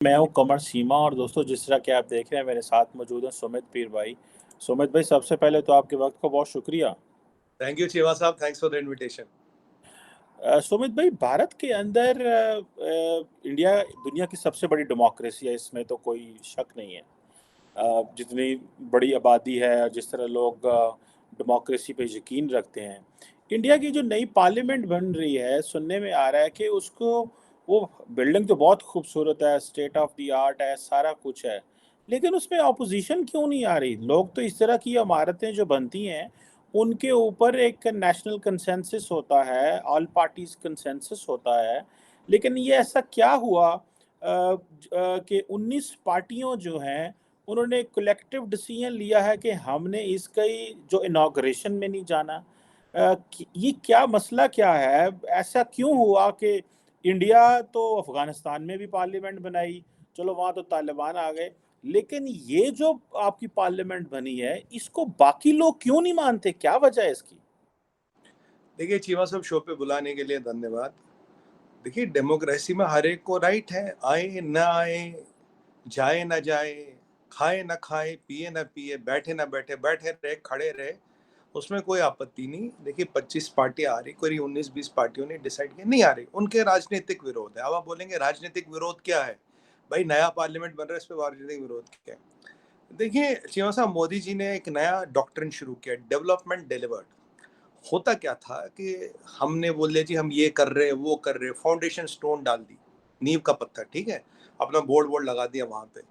मैं हूँ कमर सीमा और दोस्तों जिस तरह कि आप देख रहे हैं मेरे साथ मौजूद हैं सुमित पीर भाई। सुमित भाई, सबसे पहले तो आपके वक्त का बहुत शुक्रिया। थैंक यू चीमा साहब, thanks for the invitation. Sumit भाई, भारत के अंदर इंडिया दुनिया की सबसे बड़ी डेमोक्रेसी है, इसमें तो कोई शक नहीं है। जितनी बड़ी आबादी है, जिस तरह लोग डेमोक्रेसी पे यकीन रखते हैं, इंडिया की जो नई पार्लियामेंट बन रही है, सुनने में आ रहा है कि उसको वो बिल्डिंग तो बहुत खूबसूरत है, स्टेट ऑफ द आर्ट है, सारा कुछ है, लेकिन उसमें ऑपोजिशन क्यों नहीं आ रही? लोग तो इस तरह की इमारतें जो बनती हैं उनके ऊपर एक नेशनल कंसेंसस होता है, ऑल पार्टीज कंसेंसस होता है, लेकिन ये ऐसा क्या हुआ कि 19 पार्टियों जो हैं उन्होंने कलेक्टिव डिसीजन लिया है कि हमने इसकी जो इनॉग्रेशन में नहीं जाना। ये क्या मसला क्या है? ऐसा क्यों हुआ कि इंडिया तो अफगानिस्तान में भी पार्लियामेंट बनाई, चलो वहाँ तो तालिबान आ गए, लेकिन ये जो आपकी पार्लियामेंट बनी है इसको बाकी लोग क्यों नहीं मानते? क्या वजह है इसकी? देखिए चीमा साहब, शो पे बुलाने के लिए धन्यवाद। देखिए, डेमोक्रेसी में हर एक को राइट है, आए ना आए, जाए ना जाए, खाए ना खाए, पिए ना पिए, बैठे ना बैठे, बैठे रहे खड़े रहे, उसमें कोई आपत्ति नहीं। देखिए 25 पार्टियां आ रही, कोई 19-20 पार्टियों ने डिसाइड किया नहीं आ रही, उनके राजनीतिक विरोध है। अब आप बोलेंगे राजनीतिक विरोध क्या है भाई, नया पार्लियामेंट बन रहा है, इस पर राजनीतिक विरोध क्या है? देखिए चीमा साहब, मोदी जी ने एक नया डॉक्ट्रिन शुरू किया, डेवलपमेंट डिलीवर्ड। होता क्या था कि हमने बोले जी हम ये कर रहे वो कर रहे, फाउंडेशन स्टोन डाल दी, नींव का पत्थर, ठीक है, अपना बोर्ड बोर्ड लगा दिया वहां पे।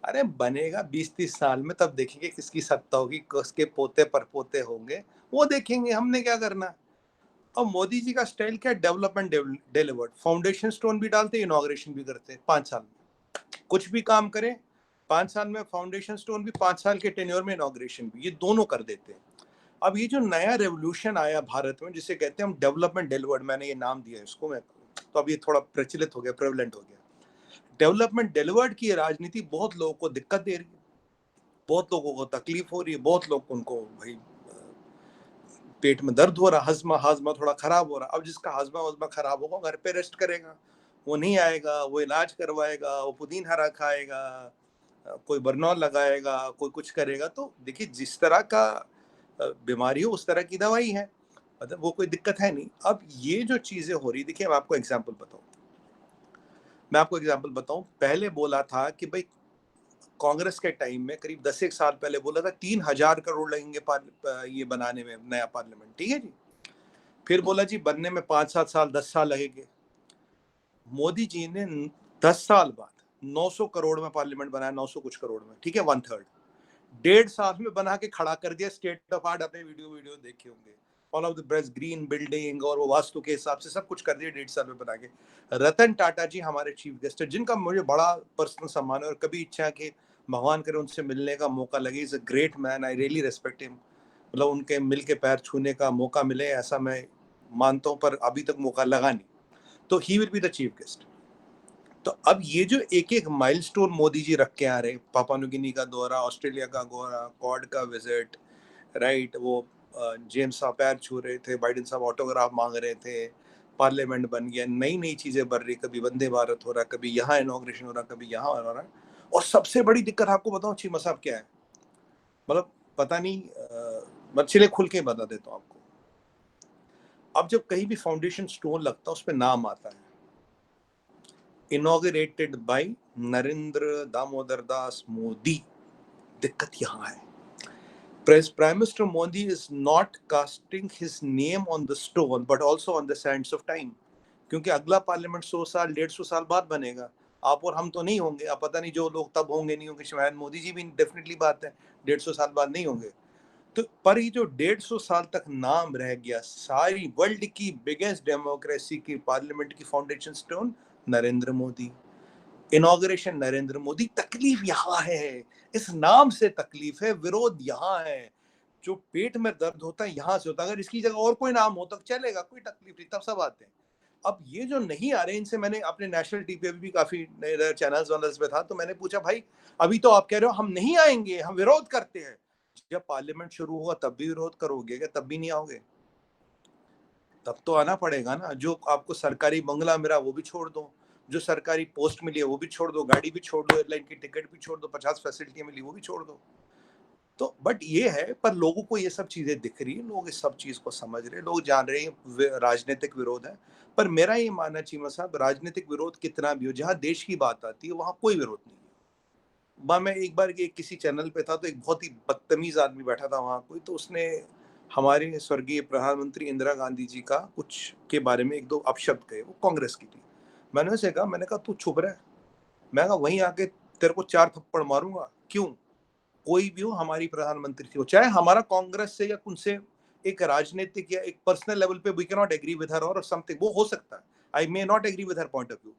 अरे बनेगा 20-30 साल में, तब देखेंगे किसकी सत्ता होगी, किसके पोते परपोते होंगे, वो देखेंगे, हमने क्या करना। और मोदी जी का स्टाइल क्या, डेवलपमेंट डिलीवर्ड, फाउंडेशन स्टोन भी डालते, इनॉग्रेशन भी करते 5 साल में, कुछ भी काम करें 5 साल में, फाउंडेशन स्टोन भी 5 साल के टेन्योर में, इनॉग्रेशन भी, ये दोनों कर देते हैं। अब ये जो नया रेवोल्यूशन आया भारत में, जिसे कहते हैं हम डेवलपमेंट डिलीवर्ड, मैंने ये नाम दिया इसको, मैं तो अब ये थोड़ा प्रचलित हो गया, प्रेवलेंट हो गया। डेवलपमेंट डिलीवर्ड की राजनीति बहुत लोगों को दिक्कत दे रही है, बहुत लोगों को तकलीफ हो रही है, बहुत लोग उनको भाई पेट में दर्द हो रहा, हजमा हाजमा थोड़ा खराब हो रहा। अब जिसका हजमा वजमा खराब होगा घर पे रेस्ट करेगा, वो नहीं आएगा, वो इलाज करवाएगा, वो पुदीन हरा खाएगा, कोई बरनौल लगाएगा, कोई कुछ करेगा। तो देखिए जिस तरह का बीमारी हो उस तरह की दवाई है, मतलब वो कोई दिक्कत है नहीं। अब ये जो चीजें हो रही, देखिए मैं आपको एग्जाम्पल बताऊं, पहले बोला था कि भाई कांग्रेस के टाइम में करीब 10 एक साल पहले बोला था 3,000 करोड़ लगेंगे ये बनाने में नया पार्लियामेंट, ठीक है जी। फिर बोला जी बनने में 5-7 साल 10 साल लगेंगे। मोदी जी ने 10 साल बाद 900 करोड़ में पार्लियामेंट बनाया, 900 कुछ करोड़ में, ठीक है, 1/3। 1.5 साल में बना के खड़ा कर दिया, स्टेट ऑफ आर्ट, अपने वीडियो वीडियो देखे होंगे, all of the best green building और वो वास्तु के हिसाब से सब कुछ कर दिया 1.5 साल में बना के। रतन टाटा जी हमारे चीफ गेस्ट है, जिनका मुझे बड़ा पर्सनल सम्मान है और कभी इच्छा है कि भगवान करे उनसे मिलने का मौका लगे। Is a great man, I really respect him, मतलब उनके मिल के पैर छूने का मौका मिले ऐसा मैं मानता हूँ, पर अभी तक मौका लगा नहीं। तो he will be the chief guest. तो अब ये जो एक एक माइलस्टोन मोदी जी रख के आ रहे, पापा न्यूगिनी का दौरा, ऑस्ट्रेलिया का दौरा, कॉड का विजिट, राइट, वो जेम्स साहब पैर छू रहे थे, बाइडेन साहब ऑटोग्राफ मांग रहे थे, पार्लियामेंट बन गया, नई नई चीजें बन रही, कभी वंदे भारत हो रहा, कभी यहाँ इनॉग्रेशन हो रहा, कभी यहाँ हो रहा। और सबसे बड़ी दिक्कत आपको बताऊं चीमा साहब क्या है, मतलब पता नहीं, मैं चलिए खुल के बता देता हूँ आपको। अब जब कहीं भी फाउंडेशन स्टोन लगता है उस पर नाम आता है, इनॉग्रेटेड बाय नरेंद्र दामोदर दास मोदी। दिक्कत यहाँ है, Prime Minister Modi is not casting his name on the stone but also on the sands of time, क्योंकि अगला पार्लियामेंट 100 साल 150 साल बाद बनेगा। आप और हम तो नहीं होंगे, आप पता नहीं जो लोग तब होंगे नहीं होंगे, शायद मोदी जी भी डेफिनेटली बात है 150 साल बाद नहीं होंगे। तो पर ये जो 150 साल तक नाम रह गया, सारी वर्ल्ड की बिगेस्ट डेमोक्रेसी की पार्लियामेंट की foundation stone Narendra Modi, inauguration Narendra Modi. तकलीफ यहाँ है, इस नाम से तकलीफ है, विरोध यहाँ है, जो पेट में दर्द होता है यहाँ से होता है। अगर इसकी जगह और कोई नाम हो तो चलेगा, कोई तकलीफ नहीं, तब सब आते हैं। अब ये जो नहीं आ रहे, इनसे मैंने अपने नेशनल टीवी भी काफी चैनल्स वानल्स पे था, तो मैंने पूछा भाई अभी तो आप कह रहे हो हम नहीं आएंगे, हम विरोध करते हैं, जब पार्लियामेंट शुरू होगा तब भी विरोध करोगे क्या? तब भी नहीं आओगे? तब तो आना पड़ेगा ना। जो आपको सरकारी बंगला मिला वो भी छोड़ दो, जो सरकारी पोस्ट मिली है वो भी छोड़ दो, गाड़ी भी छोड़ दो, एयरलाइन की टिकट भी छोड़ दो, 50 फैसिलिटी मिली वो भी छोड़ दो। तो बट ये है, पर लोगों को ये सब चीजें दिख रही है, लोग इस सब चीज को समझ रहे हैं, लोग जान रहे हैं राजनीतिक विरोध है। पर मेरा ये मानना चीमा साहब, राजनीतिक विरोध कितना भी हो, जहां देश की बात आती है वहां कोई विरोध नहीं है। मैं एक बार किसी चैनल पे था, तो एक बहुत ही बदतमीज आदमी बैठा था वहां कोई, तो उसने हमारे स्वर्गीय प्रधानमंत्री इंदिरा गांधी जी का कुछ के बारे में एक दो अपशब्द कहे, वो कांग्रेस की थी। मैंने उसे कहा, मैंने कहा तू चुप रह, मैं कहा वहीं आके तेरे को 4 थप्पड़ मारूंगा। क्यों? कोई भी हो, हमारी प्रधानमंत्री थी वो, चाहे हमारा कांग्रेस से या उनसे एक राजनीतिक या एक पर्सनल लेवल पे we can not agree with her और समथिंग, वो हो सकता है, I may not agree with her point of view,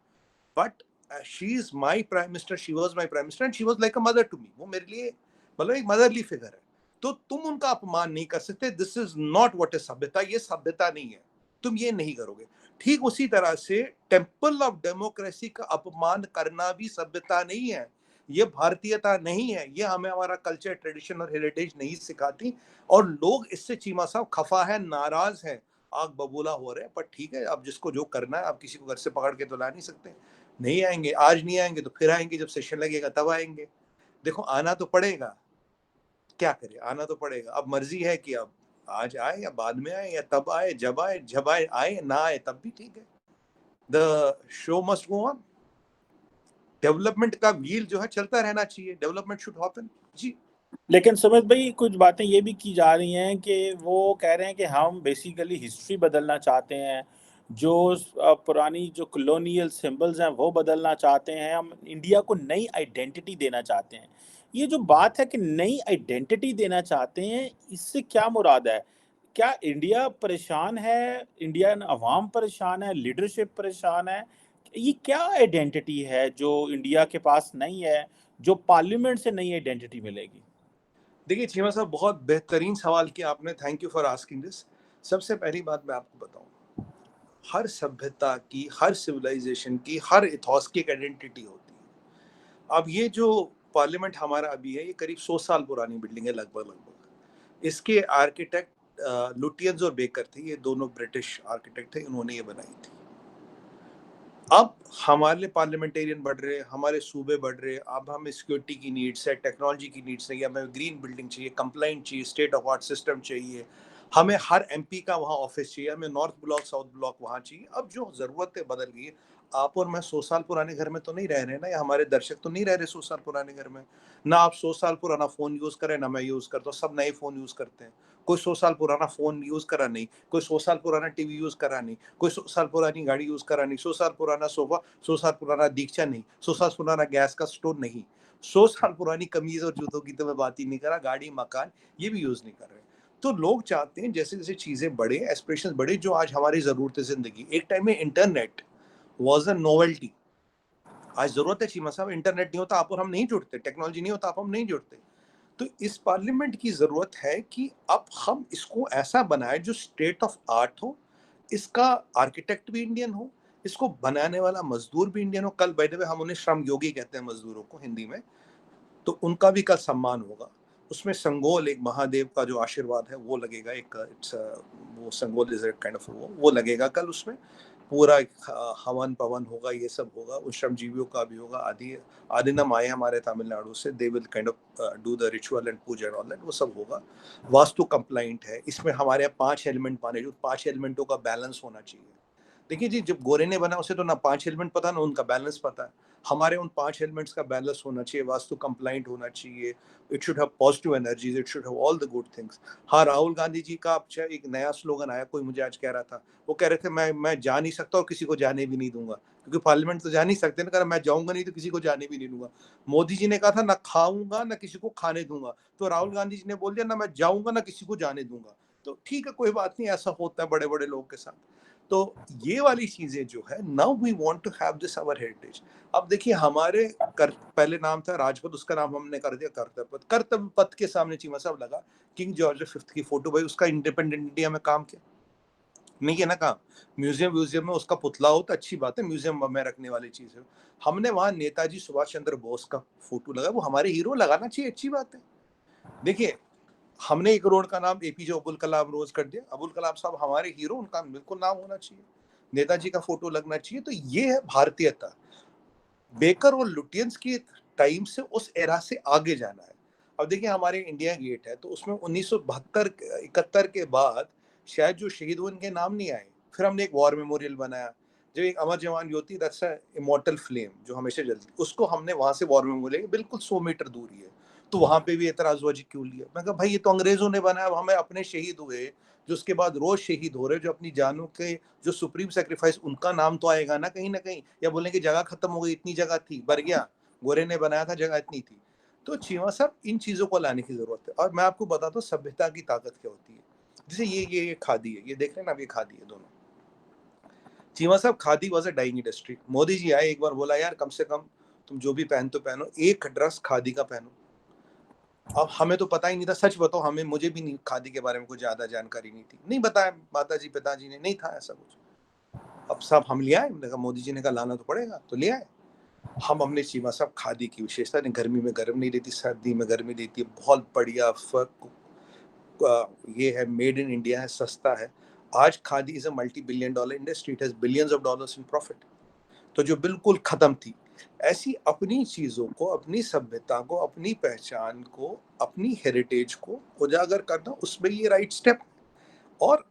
but she is my prime minister, she was my prime minister and she was like a mother to me. वो मेरे लिए मतलब एक मदरली फिगर है। तो तुम उनका अपमान नहीं कर सकते, this is not what is सभ्यता, ये सभ्यता नहीं है, तुम ये नहीं करोगे। ठीक उसी तरह से टेम्पल ऑफ डेमोक्रेसी का अपमान करना भी सभ्यता नहीं है, ये भारतीयता नहीं है, ये हमें हमारा कल्चर, ट्रेडिशन और हेरिटेज नहीं सिखाती। और लोग इससे चीमा साहब खफा है, नाराज है, आग बबूला हो रहे हैं। पर ठीक है, अब जिसको जो करना है, आप किसी को घर से पकड़ के तो ला नहीं सकते। नहीं आएंगे, आज नहीं आएंगे तो फिर आएंगे, जब सेशन लगेगा तब आएंगे। देखो आना तो पड़ेगा, क्या करें, आना तो पड़ेगा। अब मर्जी है कि अब आज आए या बाद में आए या तब आए, जब आए, जब आए आए, ना आए तब भी ठीक है। The show must go on. Development का व्हील जो है चलता रहना चाहिए, डेवलपमेंट शुड हैपन जी। लेकिन सुमित भाई, कुछ बातें ये भी की जा रही हैं कि वो कह रहे हैं कि हम बेसिकली हिस्ट्री बदलना चाहते हैं, जो पुरानी जो कॉलोनियल सिंबल्स हैं वो बदलना चाहते हैं, हम इंडिया को नई आइडेंटिटी देना चाहते हैं। ये जो बात है कि नई आइडेंटिटी देना चाहते हैं, इससे क्या मुराद है? क्या इंडिया परेशान है, इंडियन अवाम परेशान है, लीडरशिप परेशान है? ये क्या आइडेंटिटी है जो इंडिया के पास नहीं है, जो पार्लियामेंट से नई आइडेंटिटी मिलेगी? देखिए चीमा साहब, बहुत बेहतरीन सवाल किया आपने, thank you for asking this. सबसे पहली बात मैं आपको बताऊं, हर सभ्यता की, हर सिविलाइजेशन की, हर इथॉस की एक आइडेंटिटी होती है। अब ये जो पार्लियामेंट हमारा अभी है, ये करीब 100 साल पुरानी बिल्डिंग है, लगभग लगभग। इसके आर्किटेक्ट लुटियंस और बेकर थे, ये दोनों ब्रिटिश आर्किटेक्ट थे, इन्होंने ये बनाई थी। अब हमारे पार्लियामेंटेरियन बढ़ रहे, हमारे सूबे बढ़ रहे, अब हमें सिक्योरिटी की नीड्स है, टेक्नोलॉजी की नीड्स है, हमें ग्रीन बिल्डिंग चाहिए, कंप्लाइंट चाहिए, स्टेट ऑफ आर्ट सिस्टम चाहिए, हमें हर एमपी का वहाँ ऑफिस चाहिए, हमें नॉर्थ ब्लॉक साउथ ब्लॉक वहाँ चाहिए। अब जो जरूरतें बदल गई है। आप और मैं 100 साल पुराने घर में तो नहीं रह रहे ना, या हमारे दर्शक तो नहीं रह रहे 100 साल पुराने घर में। ना आप 100 साल पुराना फोन यूज करें, ना मैं यूज करता हूँ, सब नए फोन यूज करते हैं। कोई 100 साल पुराना फोन यूज करा नहीं, कोई 100 साल पुराना टीवी यूज करा नहीं, कोई 100 साल पुरानी गाड़ी यूज करा नहीं, 100 साल पुराना सोफा, 100 साल पुराना दीक्षा नहीं, 100 साल पुराना गैस का स्टोव नहीं, 100 साल पुरानी कमीज और जूतों की तो मैं बात ही नहीं कर रहा, गाड़ी मकान ये भी यूज नहीं कर रहे। तो लोग चाहते हैं जैसे जैसे चीजें बढ़े, एस्पिरेशंस बढ़े, जो आज हमारी जरूरत है जिंदगी। एक टाइम में इंटरनेट वॉज अ नोवेल्टी, आज जरूरत है चीमा साहब, इंटरनेट नहीं होता आप और हम नहीं जुड़ते, टेक्नोलॉजी नहीं होता आप हम नहीं जुड़ते। तो इस पार्लियामेंट की जरूरत है कि अब हम इसको ऐसा बनाए जो स्टेट ऑफ आर्ट हो, इसका आर्किटेक्ट भी इंडियन हो, इसको बनाने वाला मजदूर भी इंडियन हो। कल बाय द वे हम उन्हें श्रम योगी कहते हैं मजदूरों को हिंदी में, तो उनका भी कल सम्मान होगा। उसमें संगोल, एक महादेव का जो आशीर्वाद है वो लगेगा, एक इट्स वो संगोल इज काइंड ऑफ वो लगेगा कल उसमें। पूरा हवन पवन होगा, ये सब होगा, उन श्रमजीवियों का भी होगा। आदि आदिनम आए हमारे तमिलनाडु से, they will kind of do the ritual and puja and all that, वो सब होगा। वास्तु कंप्लाइंट है, इसमें हमारे यहाँ 5 एलिमेंट माने, जो 5 एलिमेंटों का बैलेंस होना चाहिए। देखिए जी, जब गोरे ने बना उसे तो ना 5 एलिमेंट पता ना उनका बैलेंस पता है। हमारे उन 5 एलिमेंट्स का बैलेंस होना चाहिए, वास्तु कंप्लाइंट होना चाहिए, it should have positive energies, it should have all the good things. हाँ, राहुल गांधी जी का अच्छा एक नया स्लोगन आया, कोई मुझे आज कह रहा था, वो कह रहे थे मैं जा नहीं सकता और किसी को जाने भी नहीं दूंगा, क्योंकि पार्लियामेंट तो जा नहीं सकते ना, मैं जाऊंगा नहीं तो किसी को जाने भी नहीं दूंगा। मोदी जी ने कहा था ना खाऊंगा ना किसी को खाने दूंगा, तो राहुल गांधी जी ने बोल दिया ना मैं जाऊंगा ना किसी को जाने दूंगा। तो ठीक है, कोई बात नहीं, ऐसा होता है बड़े बड़े लोगों के साथ। तो ये वाली चीजें जो है, now we want to have this our heritage. अब देखिए हमारे पहले नाम था राजपथ, उसका नाम हमने कर दिया कर्तव्य पथ। कर्तव्य पथ के सामने चीमा साहब लगा किंग जॉर्ज फिफ्थ की फोटो, भाई उसका इंडिपेंडेंट इंडिया में काम किया नहीं है ना काम। म्यूजियम म्यूजियम में उसका पुतला हो तो अच्छी बात है, म्यूजियम में रखने वाली चीज है। हमने वहां नेताजी सुभाष चंद्र बोस का फोटो लगा, वो हमारे हीरो, लगाना चाहिए, अच्छी बात है। देखिए हमने एक रोड का नाम एपीजे अब्दुल कलाम रोज कर दिया, अब्दुल कलाम साहब हमारे हीरो, उनका बिल्कुल नाम होना चाहिए, नेताजी का फोटो लगना चाहिए। तो ये है भारतीयता। बेकर और लुटियंस की टाइम से, उस एरा से आगे जाना है। अब देखिए हमारे इंडिया गेट है, तो उसमें 1972-71 के बाद शायद जो शहीद हुए उनके नाम नहीं आए। फिर हमने एक वॉर मेमोरियल बनाया, जो एक अमर जवान ज्योति, दैट्स अ इमॉर्टल फ्लेम जो हमेशा जलती, उसको हमने वहां से वॉर मेमोरियल बिल्कुल 100 मीटर दूरी है, तो वहां पे भी एतराजबाजी क्यों लिया? मैं कहा भाई ये तो अंग्रेजों ने बनाया, हमें अपने शहीद हुए जो उसके बाद रोज शहीद हो रहे, जो अपनी जानों के जो सुप्रीम सेक्रीफाइस, उनका नाम तो आएगा ना कहीं, या बोलेंगे जगह खत्म हो गई, इतनी जगह थी, भर गया, गोरे ने बनाया था, जगह इतनी थी। तो चीमा साहब इन चीजों को लाने की जरूरत है। और मैं आपको बताता हूँ सभ्यता की ताकत क्या होती है। जैसे ये खादी है, ये देख रहे हैं ना, ये खादी है दोनों। चीमा साहब khadi was a dying industry. Modi ji आए, एक बार बोला यार कम से कम तुम जो भी पहनते हो पहनो, एक ड्रेस खादी का पहनो। अब हमें तो पता ही नहीं था, सच बताओ, हमें, मुझे भी नहीं, खादी के बारे में कुछ ज्यादा जानकारी नहीं थी, नहीं बताया माता जी पिताजी ने, नहीं था ऐसा कुछ। अब साहब हम ले आए, मैंने कहा मोदी जी ने कहा लाना तो पड़ेगा, तो ले आए। हम हमने चीमा साहब खादी की विशेषता ने, गर्मी में गर्म नहीं लेती, सर्दी में गर्मी लेती है, बहुत बढ़िया ये है, मेड इन इंडिया है, सस्ता है। आज khadi is a multi billion dollar industry, it has billions of dollars in profit. तो जो बिल्कुल खत्म थी, ऐसी अपनी चीजों को, अपनी सभ्यता को, अपनी पहचान को, अपनी हेरिटेज को उजागर करना, उसमें ये राइट स्टेप। और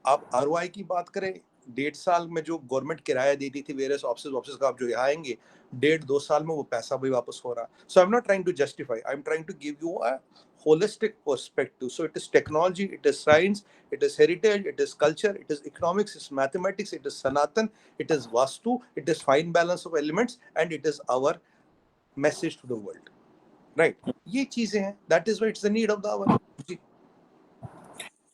आप आरओआई की बात करें, 1.5 साल में जो गवर्नमेंट किराया देती थी वेरियस ऑफिस ऑफिस का, आप जो यहाँ आएंगे 1.5-2 साल में वो पैसा भी वापस हो रहा है। So I am not trying to justify, I am trying to give you a holistic perspective. So it is technology, it is science, it is heritage, it is culture, it is economics, it is mathematics, it is sanatan, it is vastu, it is fine balance of elements, and it is our message to the world, right? ये चीजें हैं, that is why it's the need of the hour जी।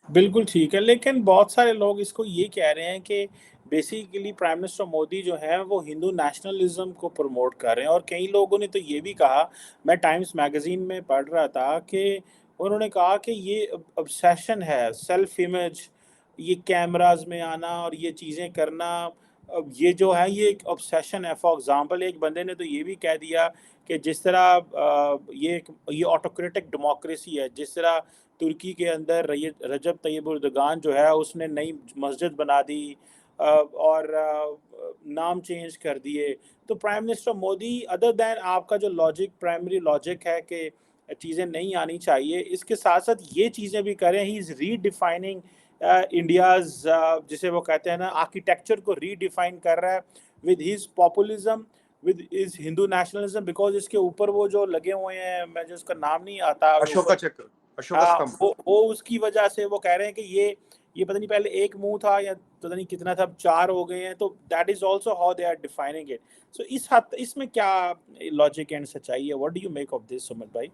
बिल्कुल ठीक है, लेकिन बहुत सारे लोग इसको ये कह रहे हैं कि बेसिकली प्राइम मिनिस्टर मोदी जो है वो हिंदू नेशनलिज्म को प्रमोट कर रहे हैं, और कई लोगों ने तो ये भी कहा, मैं टाइम्स मैगज़ीन में पढ़ रहा था कि उन्होंने कहा कि ये ऑब्सेशन है, सेल्फ इमेज, ये कैमराज़ में आना और ये चीज़ें करना, अब ये जो है ये एक ऑब्सेशन है। फॉर एग्ज़ाम्पल एक बंदे ने तो ये भी कह दिया कि जिस तरह ये ऑटोक्रेटिक डेमोक्रेसी है, जिस तरह तुर्की के अंदर रजब तैयब एर्दोगान जो है उसने नई मस्जिद बना दी और नाम चेंज कर दिए। तो prime minister Modi, other than आपका जो लॉजिक, प्राइमरी लॉजिक है कि चीज़ें नहीं आनी चाहिए, इसके साथ-साथ ये चीज़ें भी करें, ही इज़ रीडिफाइनिंग इंडियाज़, जिसे वो कहते हैं ना, आर्किटेक्चर को रीडिफाइन कर रहा है with his populism, with his Hindu nationalism, because इसके ऊपर वो जो लगे हुए हैं, मुझे उसका नाम नहीं आता ऊपर। अशोका चक्र, अशोका हाँ, स्तंभ। वो उसकी वजह से वो कह रहे हैं कि ये पता नहीं पहले एक मुँह था या पता नहीं कितना था, अब 4 हो गए हैं, तो that is also how they are defining it. So इसमें क्या लॉजिक एंड सच्चाई है? What do you make of this, Sumit भाई?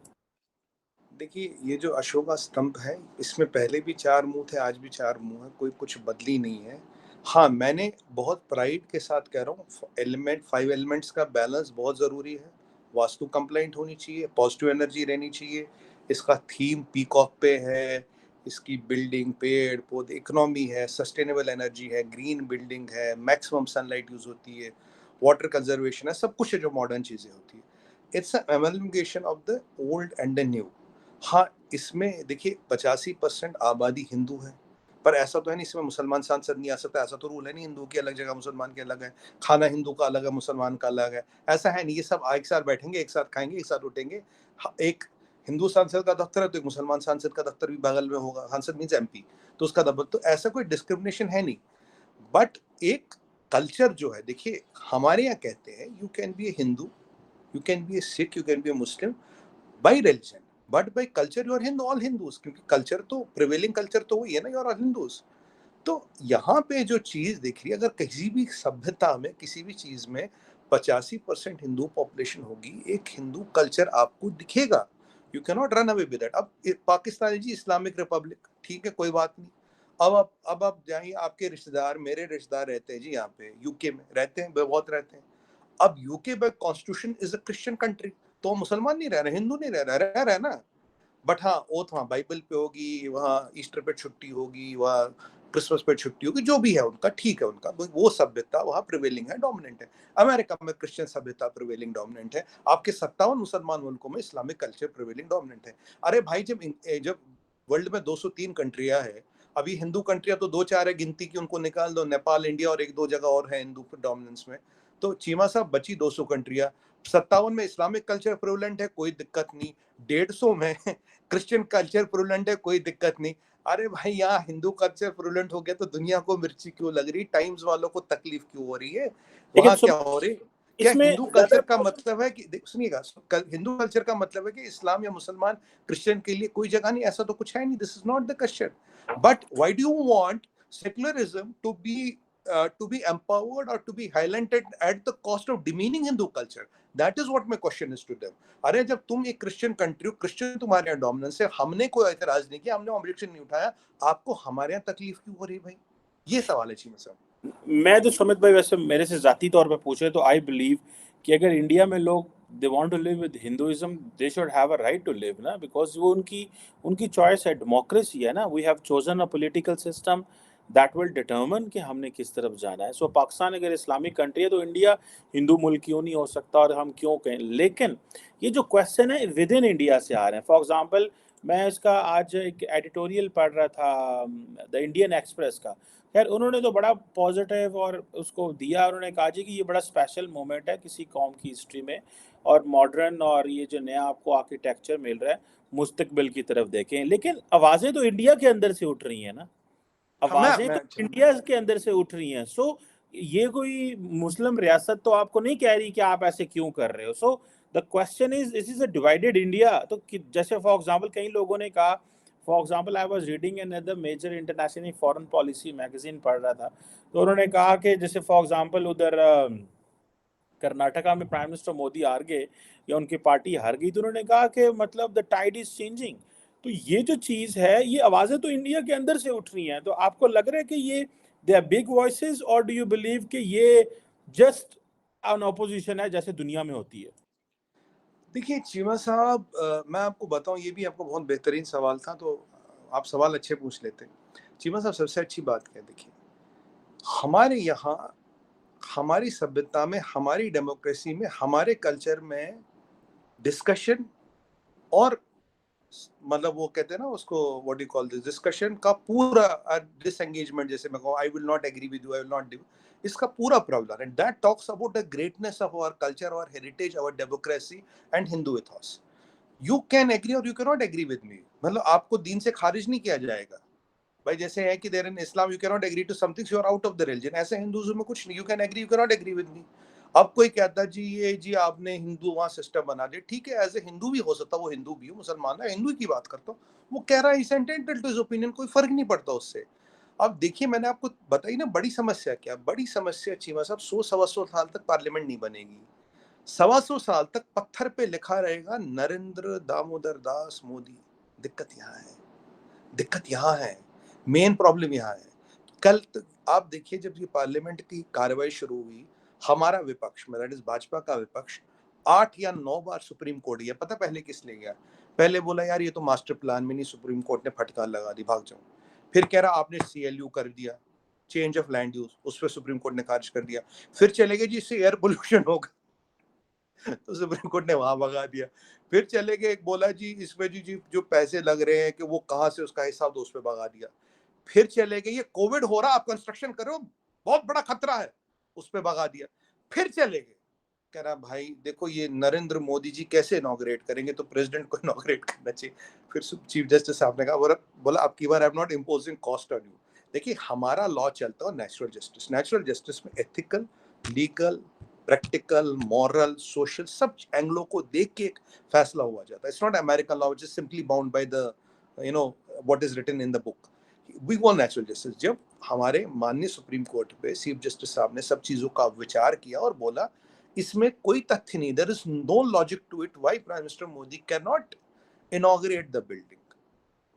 देखिए ये जो अशोका स्तंभ है, इसमें पहले भी 4 मुँह थे, आज भी 4 मुँह है, कोई कुछ बदली नहीं है। हाँ, मैंने बहुत प्राइड के साथ कह रहा हूँ, एलिमेंट 5 एलिमेंट्स का बैलेंस बहुत ज़रूरी है। वास्तु कंप्लाइंट होनी चाहिए, पॉजिटिव एनर्जी रहनी चाहिए। इसका थीम पीकॉक पे है, इसकी बिल्डिंग, पेड़ पौधे, इकोनॉमी है, सस्टेनेबल एनर्जी है, ग्रीन बिल्डिंग है, मैक्सिमम सनलाइट यूज़ होती है, वाटर कंजर्वेशन है, सब कुछ है जो मॉडर्न चीज़ें होती है। It's a amalgamation of the old and the new. हाँ, इसमें देखिए 85% आबादी हिंदू है, पर ऐसा तो है नहीं इसमें मुसलमान सांसद नहीं आ सकता, ऐसा तो रूल है नहीं, हिंदू की अलग जगह, मुसलमान की अलग है, खाना हिंदू का अलग है, मुसलमान का अलग है, ऐसा है नहीं। ये सब एक साथ बैठेंगे, एक साथ खाएंगे, एक साथ उठेंगे। एक हिंदू सांसद का दफ्तर है तो एक मुसलमान सांसद का दफ्तर भी बगल में होगा, सांसद मीन्स एमपी, तो उसका दफ्तर, तो ऐसा कोई डिस्क्रिमिनेशन है नहीं। बट एक कल्चर जो है, देखिए हमारे यहाँ कहते हैं you can be a Hindu, you can be a Sikh, you can be a Muslim by religion, but by culture you are Hindu, all Hindus, क्योंकि कल्चर तो प्रिवेलिंग कल्चर तो वही है ना, यू आर ऑल हिंदूज। तो यहाँ पे जो चीज देख रही है, अगर किसी भी सभ्यता में, किसी भी चीज में 85% हिंदू पॉपुलेशन होगी, एक हिंदू कल्चर आपको दिखेगा, you can not run away with that. अब पाकिस्तान है जी, इस्लामिक रिपब्लिक, ठीक है, कोई बात नहीं। अब आप जाइए, आपके रिश्तेदार, मेरे रिश्तेदार रहते हैं जी यहाँ पे यूके में, रहते हैं, बहुत रहते हैं। अब UK bye constitution is a Christian country, तो मुसलमान नहीं रह रहे, हिंदू नहीं रह रहे ना। बट हाँ, ओथ वहाँ बाइबल पे होगी, वहाँ ईस्टर पे छुट्टी होगी, वहाँ क्रिसमस पे छुट्टी होगी, जो भी है उनका, ठीक है, उनका वो सभ्यता वहाँ प्रिवेलिंग है, डोमिनेंट है। अमेरिका में क्रिश्चियन सभ्यता प्रिवेलिंग डोमिनेंट है, आपके 57 मुसलमान मुल्कों में इस्लामिक कल्चर प्रिवेलिंग डोमिनेंट है। अरे भाई, जब वर्ल्ड में 203 कंट्रियां है, अभी हिंदू कंट्रियां तो 2-4 है गिनती की, उनको निकाल दो, नेपाल, इंडिया और 1-2 जगह और है हिंदू डोमिनेंस में। तो चीमा साहब बची 200 कंट्रियां, 57 में इस्लामिक कल्चर प्रेवलेंट है, कोई दिक्कत नहीं, 150 में क्रिश्चियन कल्चर प्रेवलेंट है, कोई दिक्कत नहीं। अरे भाई यहाँ हिंदू कल्चर प्रेवलेंट हो गया तो दुनिया को मिर्ची क्यों लग रही, टाइम्स वालों को तकलीफ क्यों हो रही है, लेकिन वहां क्या हो रही? क्या इसमें हिंदू कल्चर का मतलब है कि सुनिएगा, हिंदू कल्चर का मतलब है कि इस्लाम या मुसलमान क्रिश्चियन के लिए कोई जगह नहीं, ऐसा तो कुछ है नहीं, this is not the question. But why do you want secularism to be empowered or to be highlighted at the cost of demeaning Hindu culture? That is what my question is to them. अरे जब तुम एक Christian country हो, Christian तुम्हारे यहाँ dominance है, हमने कोई एतराज नहीं किया, हमने ऑब्जेक्शन नहीं उठाया, आपको हमारे यहाँ तकलीफ क्यों हो रही है भाई? ये सवाल है चीमा साहब। मैं तो सुमित भाई, वैसे मेरे से जाती तौर पे पूछे तो आई बिलीव कि अगर इंडिया में लोग they want to live with Hinduism, they should have a right to live ना, बिकॉज वो उनकी उनकी चॉइस है, डेमोक्रेसी है ना। We have chosen a political system that will determine कि हमने किस तरफ जाना है। सो पाकिस्तान अगर इस्लामिक कंट्री है तो इंडिया हिंदू मुल्क क्यों नहीं हो सकता, और हम क्यों कहें। लेकिन ये जो क्वेश्चन है विद इन इंडिया से आ रहे हैं। फॉर एग्जाम्पल, मैं इसका आज एक एडिटोरियल पढ़ रहा था द इंडियन एक्सप्रेस का। खैर उन्होंने तो बड़ा पॉजिटिव और उसको दिया, उन्होंने कहा जी कि ये बड़ा स्पेशल मोमेंट है किसी कौम की हिस्ट्री में, और मॉडर्न और ये जो नया आपको आर्किटेक्चर मिल रहा है, मुस्तकबिल की तरफ देखें। लेकिन आवाज़ें तो इंडिया के अंदर से उठ रही हैं ना, हाँ, आवाज़ें तो अच्छा, इंडिया के अंदर से उठ रही हैं। सो ये कोई मुस्लिम रियासत तो आपको नहीं कह रही कि आप ऐसे क्यों कर रहे हो। So the question is, this is a divided India. तो जैसे फॉर एग्जांपल कई लोगों ने कहा, for example I was reading another major international foreign policy magazine पढ़ रहा था, तो उन्होंने कहा कि जैसे फॉर एग्जांपल उधर कर्नाटका में प्राइम मिनिस्टर मोदी हार गए या उनकी पार्टी हार गई, तो उन्होंने कहा कि मतलब द टाइड इज चेंजिंग। तो ये जो चीज़ है, ये आवाज़ें तो इंडिया के अंदर से उठ रही हैं। तो आपको लग रहा है कि ये दे आर बिग वॉइसेस, और डू यू बिलीव कि ये जस्ट एन ऑपोजिशन है जैसे दुनिया में होती है? देखिए चीमा साहब, मैं आपको बताऊं, ये भी आपको बहुत बेहतरीन सवाल था, तो आप सवाल अच्छे पूछ लेते। चीमा साहब, सबसे अच्छी बात क्या है, देखिए हमारे यहाँ, हमारी सभ्यता में, हमारी डेमोक्रेसी में, हमारे कल्चर में डिस्कशन और मतलब वो कहते हैं ना उसको, what you call this, discussion का पूरा डिसएंगेजमेंट, जैसे मैं कहूँ I will not agree with you, I will not do, इसका पूरा प्रावधान है। That talks about the greatness of our culture, our heritage, our democracy and Hindu ethos. You can agree और you can not agree with me, मतलब आपको दीन से खारिज नहीं किया जाएगा भाई। जैसे है कि there in Islam you can not agree to something, you are out of the religion, ऐसे हिंदुइज्म में कुछ नहीं, you can agree, you can not agree with me. अब कोई कहता जी ये जी आपने हिंदू वहां सिस्टम बना दिया, ठीक है, एज ए हिंदू भी हो सकता, वो हिंदू भी हो, मुसलमान है, हिंदू की बात करता हूँ, वो कह रहा है is entitled to his opinion, कोई फर्क नहीं पड़ता उससे। अब देखिए मैंने आपको बताई ना बड़ी समस्या क्या, बड़ी समस्या चीमा साहब, 100 सवा 100 साल तक पार्लियामेंट नहीं बनेगी, 125 साल तक पत्थर पे लिखा रहेगा नरेंद्र दामोदर दास मोदी। दिक्कत यहाँ है, दिक्कत यहाँ है, मेन प्रॉब्लम यहाँ है। कल आप देखिए जब ये पार्लियामेंट की कार्रवाई शुरू हुई, हमारा विपक्ष, दैट इज भाजपा का विपक्ष, 8 या 9 बार सुप्रीम कोर्ट गया। पता पहले किस लिए गया? पहले बोला यार ये तो मास्टर प्लान में नहीं, सुप्रीम कोर्ट ने फटकार लगा दी, भाग जाओ। फिर कह रहा आपने CLU कर दिया, चेंज ऑफ लैंड यूज, उस पर सुप्रीम कोर्ट ने खारिज कर दिया। फिर चले गए जी इससे एयर पोल्यूशन होगा, तो सुप्रीम कोर्ट ने वहां भगा दिया। फिर चले गए, एक बोला जी इसमें जी जो पैसे लग रहे हैं कि वो कहाँ से उसका हिसाब दो, उस पर भगा दिया। फिर चले गए ये कोविड हो रहा, आप कंस्ट्रक्शन करो, बहुत बड़ा खतरा है, उस पर भगा दिया। फिर चले गए, कह रहा भाई देखो ये नरेंद्र मोदी जी कैसे इनॉग्रेट करेंगे, तो प्रेसिडेंट को इनॉग्रेट करना चाहिए। फिर चीफ जस्टिस साहब ने कहा, बोला अब की बार I am not imposing cost on you. देखिए हमारा लॉ चलता है नेचुरल जस्टिस, नेचुरल जस्टिस में ethical, legal, practical, moral, social, सब एंगलों को देख के एक फैसला हुआ जाता है। It's not American law which is simply bound by the you know what is written in the book. We want natural justice. जब हमारे माननीय सुप्रीम कोर्ट पे चीफ जस्टिस साहब ने सब चीजों का विचार किया और बोला इसमें कोई तथ्य नहीं, there is no logic to it, why prime minister Modi can not inaugurate the building.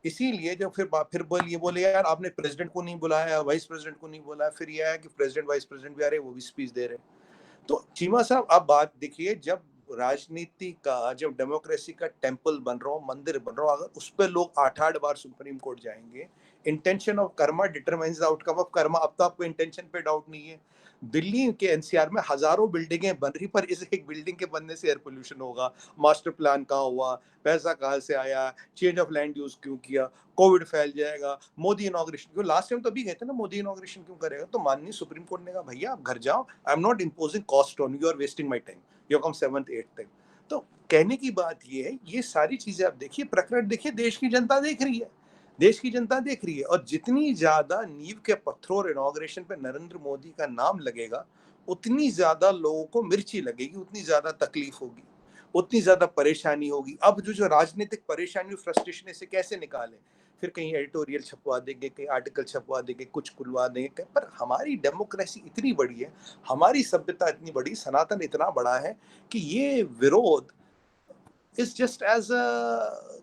इसीलिए जब फिर बोले यार आपने प्रेसिडेंट को नहीं बुलाया, वाइस प्रेसिडेंट को नहीं बुलाया, फिर यह है कि प्रेसिडेंट वाइस प्रेसिडेंट भी आ रहे, वो भी स्पीच दे रहे। तो चीमा साहब आप बात देखिए, जब राजनीति का, जब डेमोक्रेसी का टेम्पल बन रहा हो, मंदिर बन रहा हो, अगर उस पर लोग 8 8 बार सुप्रीम कोर्ट जाएंगे, intention of Karma determines the outcome of Karma. अब तो आपको इंटेंशन पे डाउट नहीं है, दिल्ली के एनसीआर में हजारों बिल्डिंगें बन रही, पर इस एक बिल्डिंग के बनने से एयर पोल्यूशन होगा, मास्टर प्लान कहाँ हुआ, पैसा कहाँ से आया, चेंज ऑफ लैंड यूज क्यों किया, कोविड फैल जाएगा, मोदी इनॉग्रेशन क्यों, लास्ट टाइम तो अभी गए थे ना, मोदी इनॉग्रेशन क्यों करेगा? तो माननीय सुप्रीम कोर्ट ने कहा भैया आप घर जाओ, I am not imposing cost on you, are wasting my time, you come 7th 8th time. तो कहने की बात ये है, ये सारी चीजें आप देखिए, प्रकरण देखिए, देश की जनता देख रही है, देश की जनता देख रही है, और जितनी ज्यादा नींव के पत्थरों और इनॉग्रेशन पे नरेंद्र मोदी का नाम लगेगा, उतनी ज्यादा लोगों को मिर्ची लगेगी, उतनी ज्यादा तकलीफ होगी, उतनी ज्यादा परेशानी होगी। अब जो राजनीतिक परेशानी फ्रस्ट्रेशन से कैसे निकालें, फिर कहीं एडिटोरियल छपवा देंगे, कहीं आर्टिकल छपवा देंगे, कुछ खुलवा देंगे, पर हमारी डेमोक्रेसी इतनी बड़ी है, हमारी सभ्यता इतनी बड़ी, सनातन इतना बड़ा है कि ये विरोध इज जस्ट एज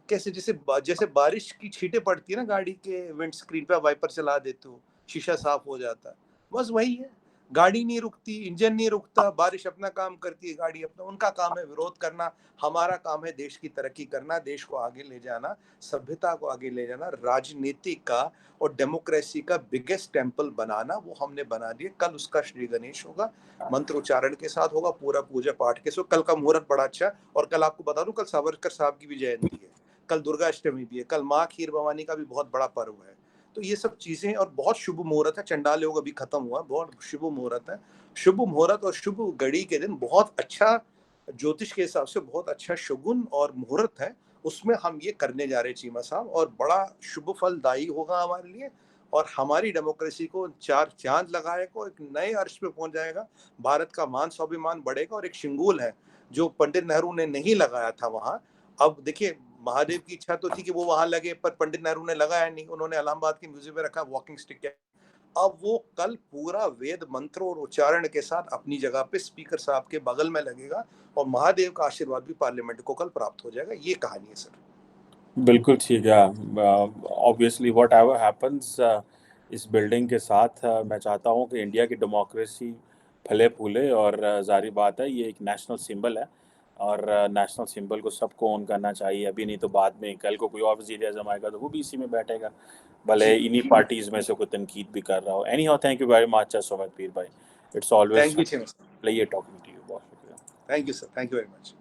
कैसे, जैसे जैसे बारिश की छींटे पड़ती है ना गाड़ी के विंड स्क्रीन पे, वाइपर चला देते हो, शीशा साफ हो जाता है, बस वही है। गाड़ी नहीं रुकती, इंजन नहीं रुकता, बारिश अपना काम करती है, गाड़ी अपना, उनका काम है विरोध करना, हमारा काम है देश की तरक्की करना, देश को आगे ले जाना, सभ्यता को आगे ले जाना, राजनीति का और डेमोक्रेसी का बिगेस्ट टेम्पल बनाना, वो हमने बना दिया। कल उसका श्री गणेश होगा, मंत्रोच्चारण के साथ होगा, पूरा पूजा पाठ के साथ। कल का मुहूर्त बड़ा अच्छा, और कल आपको बता दूं, कल सावरकर साहब की भी जयंती है, कल दुर्गा अष्टमी भी है, कल माँ खीर भवानी का भी बहुत बड़ा पर्व है। तो ये सब चीजें, और बहुत शुभ मुहूर्त है, चंडाल योग अभी खत्म हुआ, बहुत शुभ मुहूर्त है। शुभ मुहूर्त और शुभ घड़ी के दिन बहुत अच्छा, ज्योतिष के हिसाब से बहुत अच्छा शुगुन और मुहूर्त है, उसमें हम ये करने जा रहे हैं चीमा साहब, और बड़ा शुभ फलदायी होगा हमारे लिए, और हमारी डेमोक्रेसी को चार चांद लगाएगा, एक नए अर्श पे पहुंच जाएगा, भारत का मान स्वाभिमान बढ़ेगा, और एक शिंगूल है जो पंडित नेहरू ने नहीं लगाया था वहां। अब देखिए, महादेव की इच्छा तो थी कि वो वहां लगे, पर पंडित नेहरू ने लगाया नहीं, उन्होंने इलाहाबाद के म्यूजियम में रखा, वॉकिंग स्टिक। अब वो कल पूरा वेद मंत्रों और उच्चारण के साथ अपनी जगह पे स्पीकर साहब के बगल में लगेगा, और महादेव का आशीर्वाद भी पार्लियामेंट को कल प्राप्त हो जाएगा। ये कहानी है सर। बिल्कुल ठीक है। ऑब्वियसली वट एवर हैपन्स इस बिल्डिंग के साथ, मैं चाहता हूँ कि इंडिया की डेमोक्रेसी फले फूले, और जारी बात है ये एक नेशनल सिंबल है, और नेशनल सिंबल को सबको ओन करना चाहिए। अभी नहीं तो बाद में कल को कोई और वज़ीर आज़म आएगा तो वो भी इसी में बैठेगा, भले जी, इन्हीं पार्टीज़ में से कोई तनकीद भी कर रहा हो। Anyhow, thank you very much Sumit Peer भाई, it's always thank you, pleasure talking to you. बहुत शुक्रिया। Thank you sir, thank you very much.